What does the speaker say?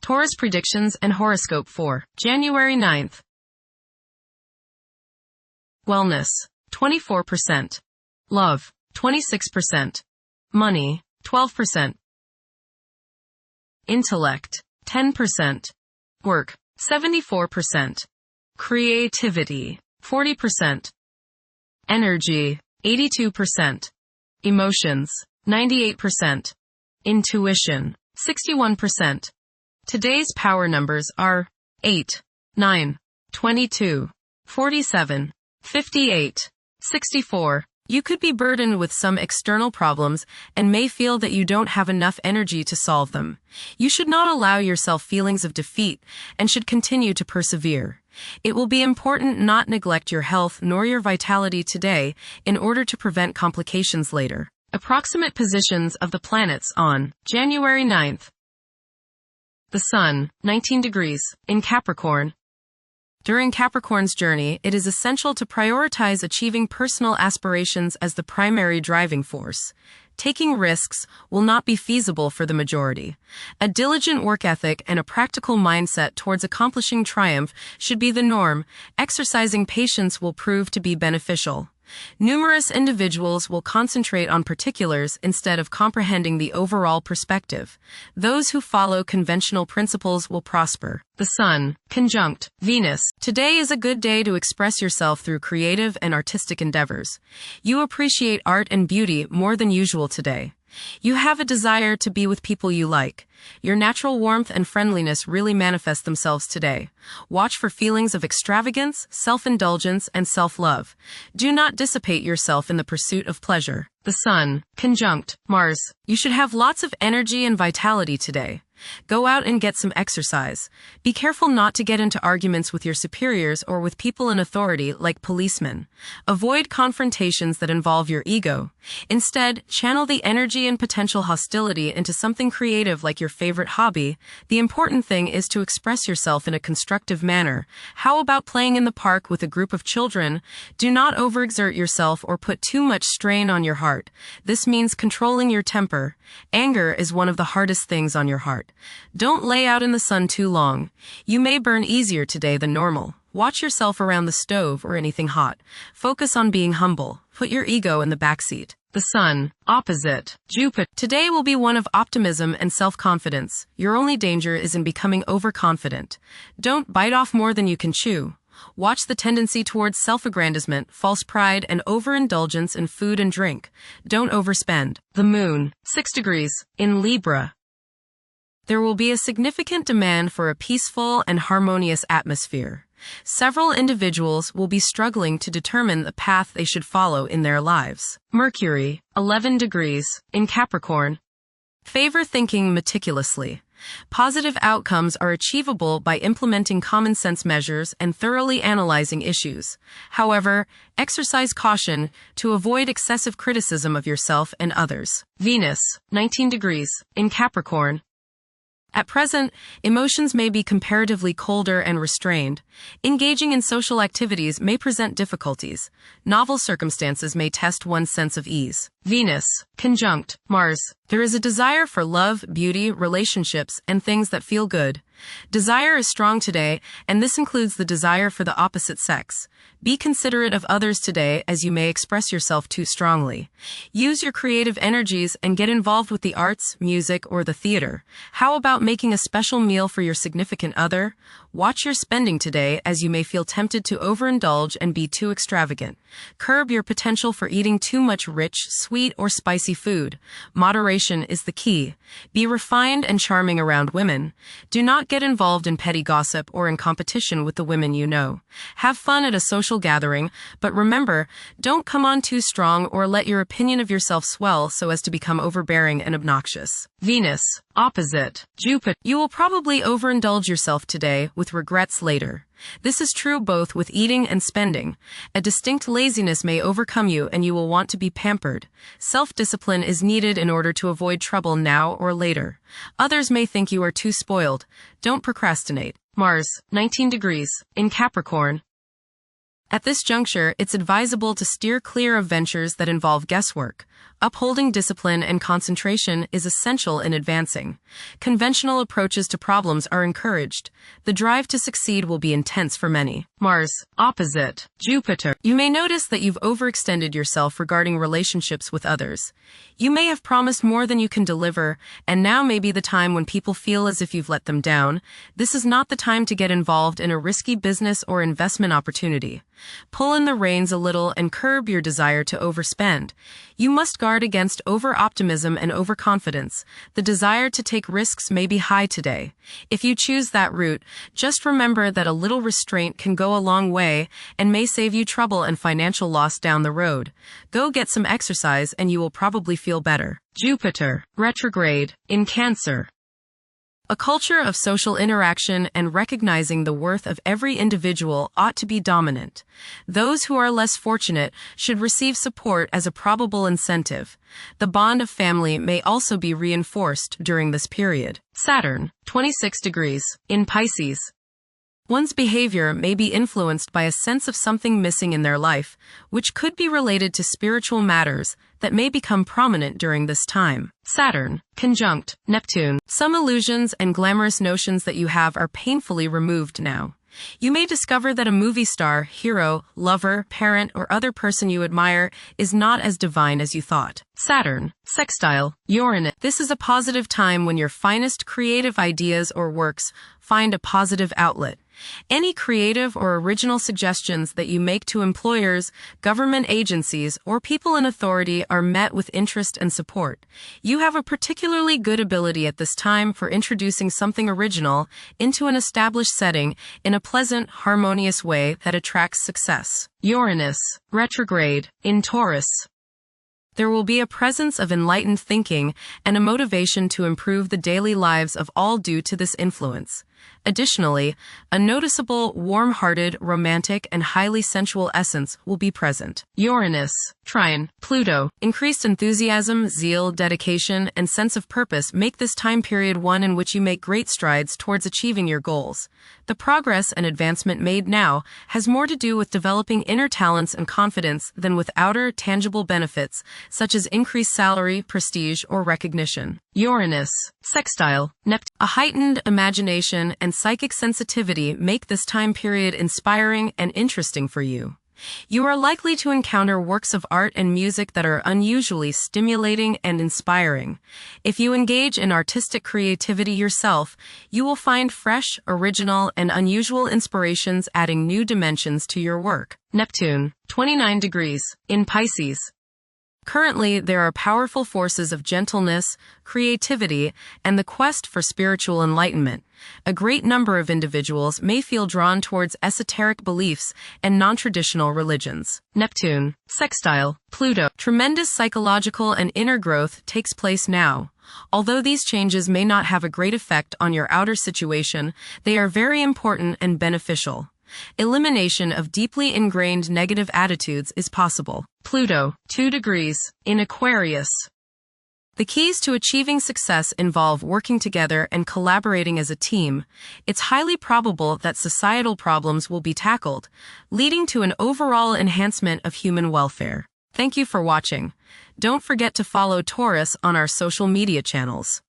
Taurus predictions and horoscope for January 9th. Wellness, 24%. Love, 26%. Money, 12%. Intellect, 10%. Work, 74%. Creativity, 40%. Energy, 82%. Emotions, 98%. Intuition, 61%. Today's power numbers are 8, 9, 22, 47, 58, 64. You could be burdened with some external problems and may feel that you don't have enough energy to solve them. You should not allow yourself feelings of defeat and should continue to persevere. It will be important not neglect your health nor your vitality today in order to prevent complications later. Approximate positions of the planets on January 9th. The Sun, 19 degrees, in Capricorn. During Capricorn's journey, it is essential to prioritize achieving personal aspirations as the primary driving force. Taking risks will not be feasible for the majority. A diligent work ethic and a practical mindset towards accomplishing triumph should be the norm. Exercising patience will prove to be beneficial. Numerous individuals will concentrate on particulars instead of comprehending the overall perspective. Those who follow conventional principles will prosper. The Sun, conjunct Venus. Today is a good day to express yourself through creative and artistic endeavors. You appreciate art and beauty more than usual today. You have a desire to be with people you like. Your natural warmth and friendliness really manifest themselves today. Watch for feelings of extravagance, self-indulgence, and self-love. Do not dissipate yourself in the pursuit of pleasure. The Sun, conjunct Mars. You should have lots of energy and vitality today. Go out and get some exercise. Be careful not to get into arguments with your superiors or with people in authority like policemen. Avoid confrontations that involve your ego. Instead, channel the energy and potential hostility into something creative like your favorite hobby. The important thing is to express yourself in a constructive manner. How about playing in the park with a group of children? Do not overexert yourself or put too much strain on your heart. This means controlling your temper. Anger is one of the hardest things on your heart. Don't lay out in the sun too long. You may burn easier today than normal. Watch yourself around the stove or anything hot. Focus on being humble. Put your ego in the backseat. The Sun, opposite Jupiter. Today will be one of optimism and self-confidence. Your only danger is in becoming overconfident. Don't bite off more than you can chew. Watch the tendency towards self-aggrandizement, false pride, and overindulgence in food and drink. Don't overspend. The Moon, 6 degrees, in Libra. There will be a significant demand for a peaceful and harmonious atmosphere. Several individuals will be struggling to determine the path they should follow in their lives. Mercury, 11 degrees, in Capricorn. Favor thinking meticulously. Positive outcomes are achievable by implementing common sense measures and thoroughly analyzing issues. However, exercise caution to avoid excessive criticism of yourself and others. Venus, 19 degrees, in Capricorn. At present, emotions may be comparatively colder and restrained. Engaging in social activities may present difficulties. Novel circumstances may test one's sense of ease. Venus, conjunct Mars. There is a desire for love, beauty, relationships, and things that feel good. Desire is strong today, and this includes the desire for the opposite sex. Be considerate of others today as you may express yourself too strongly. Use your creative energies and get involved with the arts, music, or the theater. How about making a special meal for your significant other? Watch your spending today as you may feel tempted to overindulge and be too extravagant. Curb your potential for eating too much rich, sweet, or spicy food. Moderation is the key. Be refined and charming around women. Do not get involved in petty gossip or in competition with the women you know. Have fun at a social gathering, but remember, don't come on too strong or let your opinion of yourself swell so as to become overbearing and obnoxious. Venus, opposite Jupiter. You will probably overindulge yourself today with regrets later. This is true both with eating and spending. A distinct laziness may overcome you and you will want to be pampered. Self-discipline is needed in order to avoid trouble now or later. Others may think you are too spoiled. Don't procrastinate. Mars, 19 degrees, in Capricorn. At this juncture, it's advisable to steer clear of ventures that involve guesswork. Upholding discipline and concentration is essential in advancing. Conventional approaches to problems are encouraged. The drive to succeed will be intense for many. Mars, opposite Jupiter. You may notice that you've overextended yourself regarding relationships with others. You may have promised more than you can deliver, and now may be the time when people feel as if you've let them down. This is not the time to get involved in a risky business or investment opportunity. Pull in the reins a little and curb your desire to overspend. You must guard against over-optimism and overconfidence. The desire to take risks may be high today. If you choose that route, just remember that a little restraint can go a long way and may save you trouble and financial loss down the road. Go get some exercise and you will probably feel better. Jupiter, retrograde, in Cancer. A culture of social interaction and recognizing the worth of every individual ought to be dominant. Those who are less fortunate should receive support as a probable incentive. The bond of family may also be reinforced during this period. Saturn, 26 degrees, in Pisces. One's behavior may be influenced by a sense of something missing in their life, which could be related to spiritual matters that may become prominent during this time. Saturn, conjunct Neptune. Some illusions and glamorous notions that you have are painfully removed now. You may discover that a movie star, hero, lover, parent, or other person you admire is not as divine as you thought. Saturn, sextile Uranus. This is a positive time when your finest creative ideas or works find a positive outlet. Any creative or original suggestions that you make to employers, government agencies, or people in authority are met with interest and support. You have a particularly good ability at this time for introducing something original into an established setting in a pleasant, harmonious way that attracts success. Uranus, retrograde, in Taurus. There will be a presence of enlightened thinking and a motivation to improve the daily lives of all due to this influence. Additionally, a noticeable, warm-hearted, romantic, and highly sensual essence will be present. Uranus, trine Pluto. Increased enthusiasm, zeal, dedication, and sense of purpose make this time period one in which you make great strides towards achieving your goals. The progress and advancement made now has more to do with developing inner talents and confidence than with outer, tangible benefits, such as increased salary, prestige, or recognition. Uranus, sextile Neptune. A heightened imagination and psychic sensitivity make this time period inspiring and interesting for you. You are likely to encounter works of art and music that are unusually stimulating and inspiring. If you engage in artistic creativity yourself, you will find fresh, original, and unusual inspirations adding new dimensions to your work. Neptune, 29 degrees, in Pisces. Currently, there are powerful forces of gentleness, creativity, and the quest for spiritual enlightenment. A great number of individuals may feel drawn towards esoteric beliefs and non-traditional religions. Neptune, sextile Pluto. Tremendous psychological and inner growth takes place now. Although these changes may not have a great effect on your outer situation, they are very important and beneficial. Elimination of deeply ingrained negative attitudes is possible. Pluto, 2 degrees, in Aquarius. The keys to achieving success involve working together and collaborating as a team. It's highly probable that societal problems will be tackled, leading to an overall enhancement of human welfare. Thank you for watching. Don't forget to follow Taurus on our social media channels.